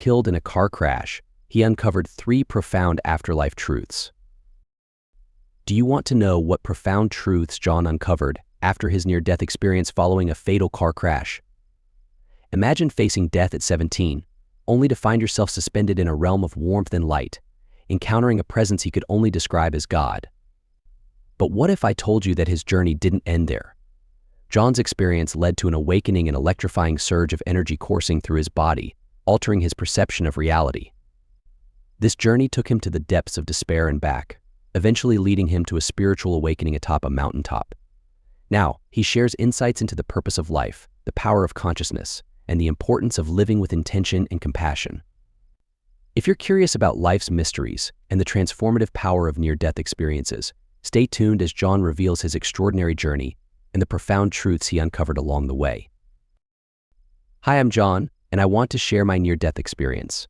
killed in a car crash, he uncovered 3 profound afterlife truths. Do you want to know what profound truths John uncovered after his near-death experience following a fatal car crash? Imagine facing death at 17, only to find yourself suspended in a realm of warmth and light, encountering a presence he could only describe as God. But what if I told you that his journey didn't end there? John's experience led to an awakening and electrifying surge of energy coursing through his body, altering his perception of reality. This journey took him to the depths of despair and back, eventually leading him to a spiritual awakening atop a mountaintop. Now, he shares insights into the purpose of life, the power of consciousness, and the importance of living with intention and compassion. If you're curious about life's mysteries and the transformative power of near-death experiences, stay tuned as John reveals his extraordinary journey and the profound truths he uncovered along the way. Hi, I'm John, and I want to share my near-death experience.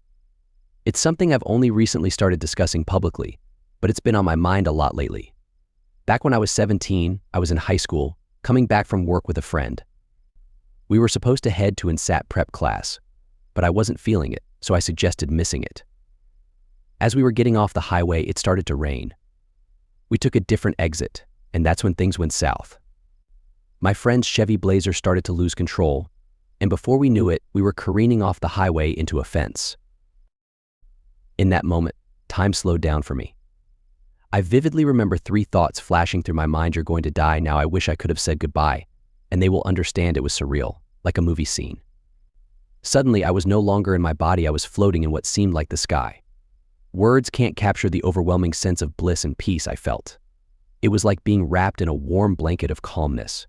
It's something I've only recently started discussing publicly, but it's been on my mind a lot lately. Back when I was 17, I was in high school, coming back from work with a friend. We were supposed to head to an SAT prep class, but I wasn't feeling it, so I suggested missing it. As we were getting off the highway, it started to rain. We took a different exit, and that's when things went south. My friend's Chevy Blazer started to lose control, and before we knew it, we were careening off the highway into a fence. In that moment, time slowed down for me. I vividly remember 3 thoughts flashing through my mind: you're going to die now, I wish I could have said goodbye, and they will understand. It was surreal, like a movie scene. Suddenly, I was no longer in my body, I was floating in what seemed like the sky. Words can't capture the overwhelming sense of bliss and peace I felt. It was like being wrapped in a warm blanket of calmness.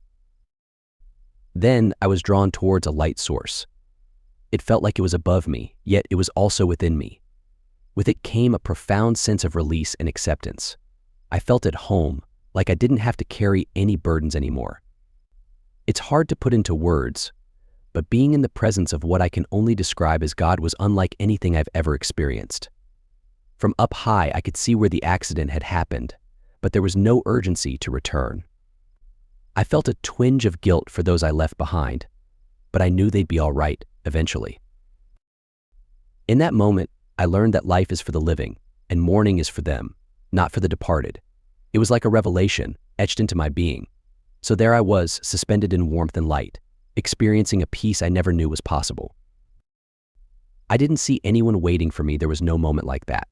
Then I was drawn towards a light source. It felt like it was above me, yet it was also within me. With it came a profound sense of release and acceptance. I felt at home, like I didn't have to carry any burdens anymore. It's hard to put into words, but being in the presence of what I can only describe as God was unlike anything I've ever experienced. From up high, I could see where the accident had happened, but there was no urgency to return. I felt a twinge of guilt for those I left behind, but I knew they'd be all right eventually. In that moment, I learned that life is for the living, and mourning is for them, not for the departed. It was like a revelation etched into my being. So there I was, suspended in warmth and light, experiencing a peace I never knew was possible. I didn't see anyone waiting for me. There was no moment like that.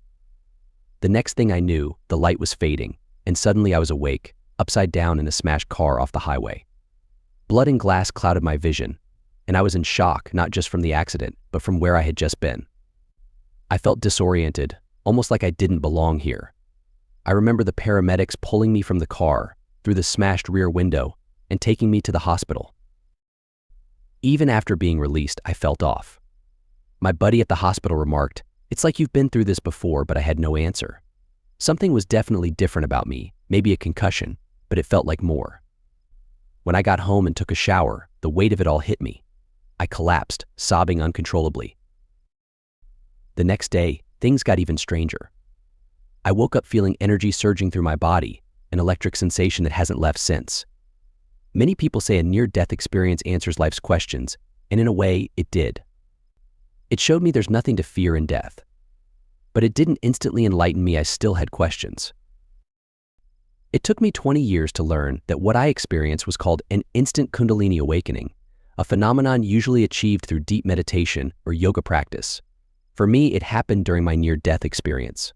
The next thing I knew, the light was fading, and suddenly I was awake, upside down in a smashed car off the highway. Blood and glass clouded my vision, and I was in shock, not just from the accident, but from where I had just been. I felt disoriented, almost like I didn't belong here. I remember the paramedics pulling me from the car, through the smashed rear window, and taking me to the hospital. Even after being released, I felt off. My buddy at the hospital remarked, "It's like you've been through this before," but I had no answer. Something was definitely different about me, maybe a concussion, but it felt like more. When I got home and took a shower, the weight of it all hit me. I collapsed, sobbing uncontrollably. The next day, things got even stranger. I woke up feeling energy surging through my body, an electric sensation that hasn't left since. Many people say a near-death experience answers life's questions, and in a way, it did. It showed me there's nothing to fear in death. But it didn't instantly enlighten me. I still had questions. It took me 20 years to learn that what I experienced was called an instant Kundalini awakening, a phenomenon usually achieved through deep meditation or yoga practice. For me, it happened during my near-death experience.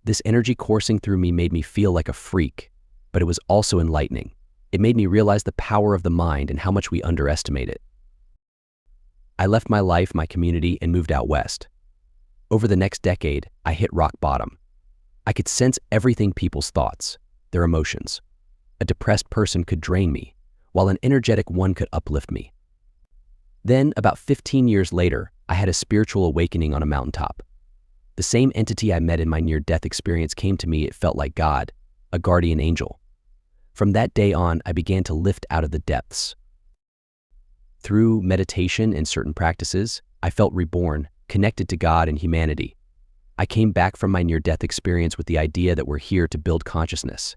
This energy coursing through me made me feel like a freak, but it was also enlightening. It made me realize the power of the mind and how much we underestimate it. I left my life, my community, and moved out west. Over the next decade, I hit rock bottom. I could sense everything: people's thoughts, their emotions. A depressed person could drain me, while an energetic one could uplift me. Then, about 15 years later, I had a spiritual awakening on a mountaintop. The same entity I met in my near-death experience came to me. It felt like God, a guardian angel. From that day on, I began to lift out of the depths. Through meditation and certain practices, I felt reborn, connected to God and humanity. I came back from my near-death experience with the idea that we're here to build consciousness.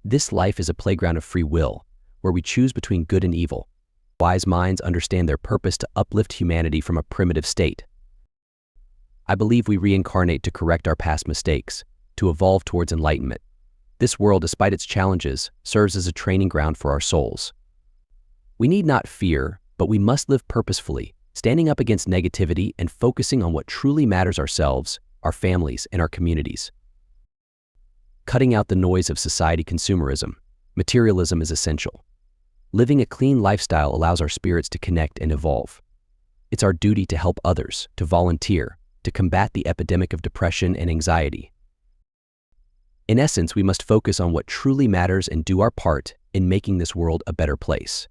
This life is a playground of free will, where we choose between good and evil. Wise minds understand their purpose to uplift humanity from a primitive state. I believe we reincarnate to correct our past mistakes, to evolve towards enlightenment. This world, despite its challenges, serves as a training ground for our souls. We need not fear, but we must live purposefully, standing up against negativity and focusing on what truly matters: ourselves, our families, and our communities. Cutting out the noise of society consumerism. Materialism is essential. Living a clean lifestyle allows our spirits to connect and evolve. It's our duty to help others, to volunteer, to combat the epidemic of depression and anxiety. In essence, we must focus on what truly matters and do our part in making this world a better place.